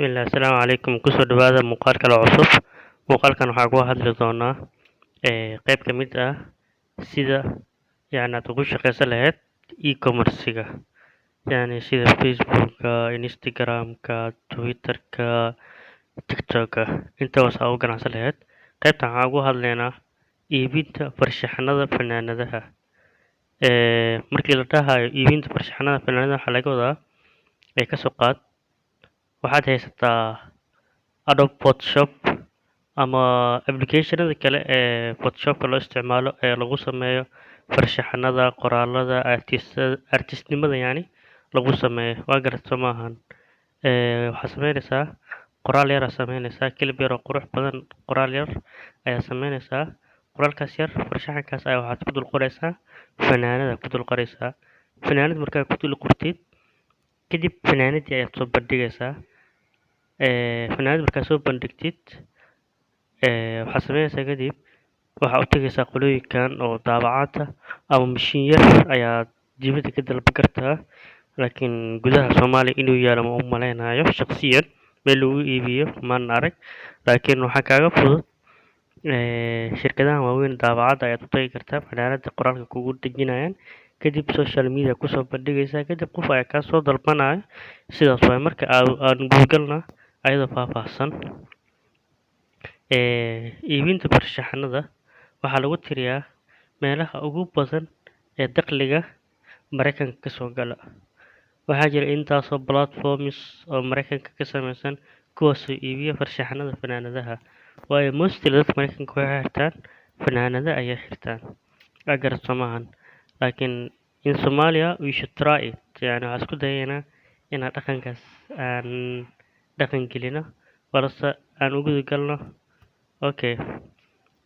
Bismillah, Assalaamu calaykum. Kusoo dhawaada muuqaal kale oo cusub. Muuqaalkan waxaa ku hadli doonaa qayb ka mid ah sida aad ugu shaqaysan lahayd e-commerce-ga, sida Facebook-ka, Instagram-ka, Twitter-ka, TikTok-ka, intaas aad u ganacsan lahayd. Qaybtan waxaan uga hadlaynaa iibinta farshaxanada fanaanadaha. Markii la dhahayo iibinta farshaxanada fanaanadaha waxaa laga wadaa ka soo qaad waxaad haysataa Adobe Photoshop ama applicationada kale ee Photoshopka loo isticmaalo ee lagu sameeyo farshaxanada, qoraalada, artistnimada lagu sameeyo. Waa garato maahan. Waxaad sameynaysaa qoraal yar aad sameynaysaa, clip yar oo qurux badan, qoraal yar ayaa sameynaysaa. Qoraalkaas yar, farshaxankaas ayaa waxaad ku dul qoraysaa fanaanada ku dul qoraysaa. Fanaanad markaa ku dul qortid, kadib fanaanadii ayaad soo bandhigaysaa. Fanaanad markaa soo bandhigtid, waxaad sameynaysaa kadib waxaa u tagaysaa qolooyinkan oo daabacaadda ama mashiin yar ayaad dibadda ka dalban kartaa, laakiin gudaha Soomaaliya inuu yaalo ma u maleynayo. Shaqsiyan meel lagu iibiyo maan arag, laakiin waxaa kaaga fudud shirkadahan waaweyn daabacadda ayaad u tagi kartaa, fanaanada qoraalka kugu dejinayaan, kadib social media kusoo bandhigaysaa, kadib qof ayaa kaa soo dalbanaya. Sidaas waay. Marka aan gudagalna ayadoo faahfaahsan, iibinta farshaxanada waxaa lagu tiriyaa meelaha ugu badan ee dakhliga Mareykanka ka soo gala. Waxaa jira intaasoo platforms oo Mareykanka ka samaysan kuwaasoo iibiya farshaxanada fanaanadaha, waayo mostly dadka Mareykanka waxay xirtaan fanaanada ayay xirtaan. Waa garato maahan. Laakiin in Somalia we should try it. Waxaan isku dayaynaa inaan dhaqankaas aan dhaqan gelino, balse aan u gudagalno. Okay,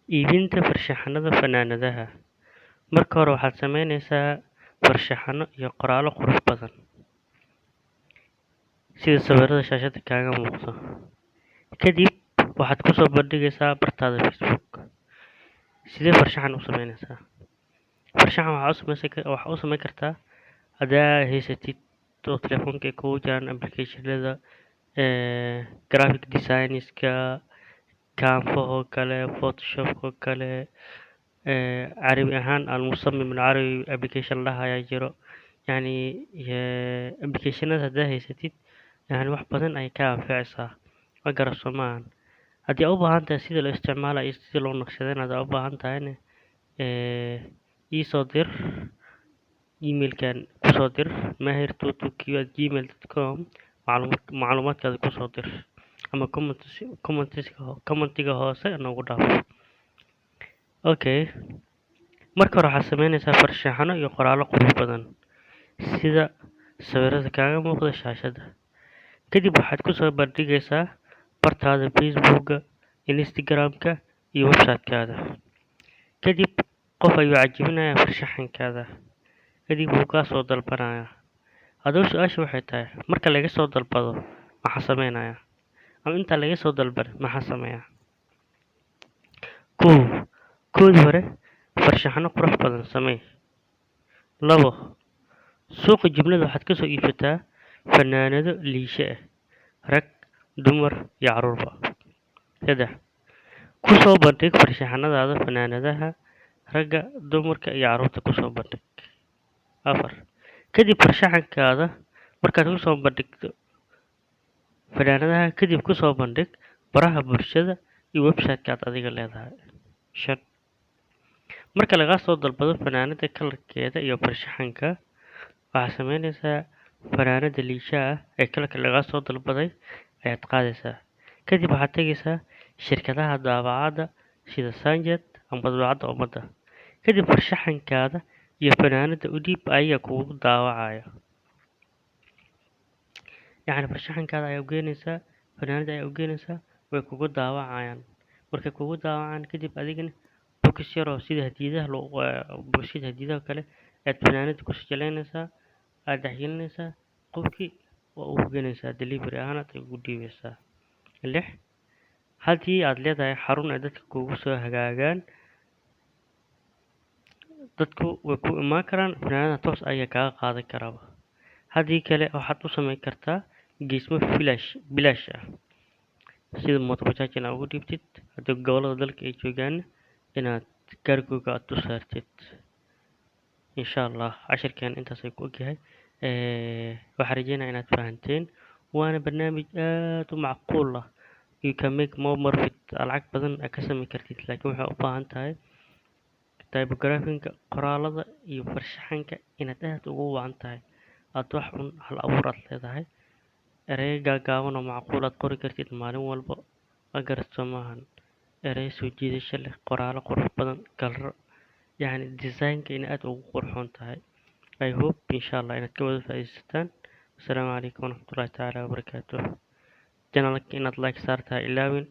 iibinta farshaxanada fanaanadaha. Marka hore waxaad sameynaysaa farshaxano iyo qoraallo qurux badan sida sawirada shaashada kaaga muuqdo. Kadib waxaad kusoo bandhigaysaa bartaada Facebook. Sidee farshaxan u sameynaysaa? Farshaxan waxaa u sameyn kartaa hadaa haysatid oo telefoonka ay kugu jiraan applicationada graphic designerska, Canva oo kale, Photoshop oo kale, carabi ahaan Al-Musammim Al-Carabi application la ayaa jiro. Applicationada hadaa haysatid wax badan ayay ka anfacaysaa. Waa garato maahan. Haddii aad u baahan tahay sida loo isticmaalo iyo sida loo naqshadaynayo hadaa u baahan tahayna ii soo dir emailkan kusoo dir mahir22q@gmail.com macluumaadkaada kusoo dir ama commentiga hoose noogu dhaaf. Okay, marka hore waxaad sameynaysaa farshaxano iyo qoraallo qurux badan sida sawirada kaaga muuqda shaashada. Kadib waxaad kusoo bandhigaysaa bartaada Facebook-ga, Instagram-ka iyo website-kaada. Kadib qof ayuu cajabinayaa farshaxankaada, kadib wuu kaa soo dalbanayaa. Haddaba su-aasha waxay tahay, marka laga soo dalbado maxaa sameynayaa, ama intaan laga soo dalban maxaa sameeyaa? Koodii hore farshaxano qurux badan samee. 2, suuqa jumlada waxaad ka soo iibsataa fanaanado liishe ah, rag, dumar iyo carruurba. 3, ku soo bandhig farshaxanadaada fanaanadaha ragga, dumarka iyo carruurta ku soo bandhig. 4, kadib farshaxankaada markaad ku soo bandhigto fanaanadaha, kadib ku soo bandhig baraha bulshada iyo website-ka aad adiga leedahay. 5, marka lagaa soo dalbado fanaanada kalarkeeda iyo farshaxanka, waxaad sameynaysaa fanaanada liishaha ee kalarka lagaa soo dalbaday ayaad qaadaysaa. Kadib waxaad tagaysaa shirkadaha daabacadda sida Sanjad ama Madbacadda Ummadda. Kadib farshaxankaada iyo fanaanada u dhiib ayaga kugu daawacaya. Farshaxankaada ayaa u geynaysaa, fanaanada ayaa u geynaysaa, way kugu daawacayaan. Markay kugu daawacaan kadib adigana box yar oo sida bogsida hadiyadaha kale ayaad fanaanada ku sajalaynaynaysaa, aad dhexgelinaysaa, qofkii waa ugu geynaysaa delivery ahaan aad ugu dhiibaysaa. 6, haddii aad leedahay xarun ay dadka kugu soo hagaagaan, dadku way ku imaan karaan, fanaanada toos ayaa kaaga qaadan karaaba. Haddii kale waxaad u sameyn kartaa geesmo bilaash ah sida mooto bajaaj inaad ugu dhiibtid haddii gobollada dalka ay joogaan inaad gaarigooga aad u saartid. insha allah cashirkan intaas ay ku ogyahay. Waxaan rajeynaya inaad fahanteen, waana barnaamij aad u macquul ah. You can make more profit, lacag badan aad ka samayn kartid, laakiin waxay u baahan tahay typographinka, qoraalada iyo farshaxanka inaad aad ugu wacan tahay, aad wax un hal abuur aad leedahay, ereyo gaagaaban oo macquul aad qori kartid maalin walba. Ma garato maahan, ereyo soo jiidasho leh, qoraalo qurux badan, kalro yacni design-ka in aad ugu qurxoon tahay. I hope insha allah inaad ka wada faa'iidaysataan. Assalaamu calaykum waraxmatullaahi tacaala wabarakaatuh. Channelka inaad like saartaa ilaawin,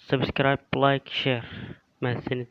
subscribe, like, share. Mahadsanid.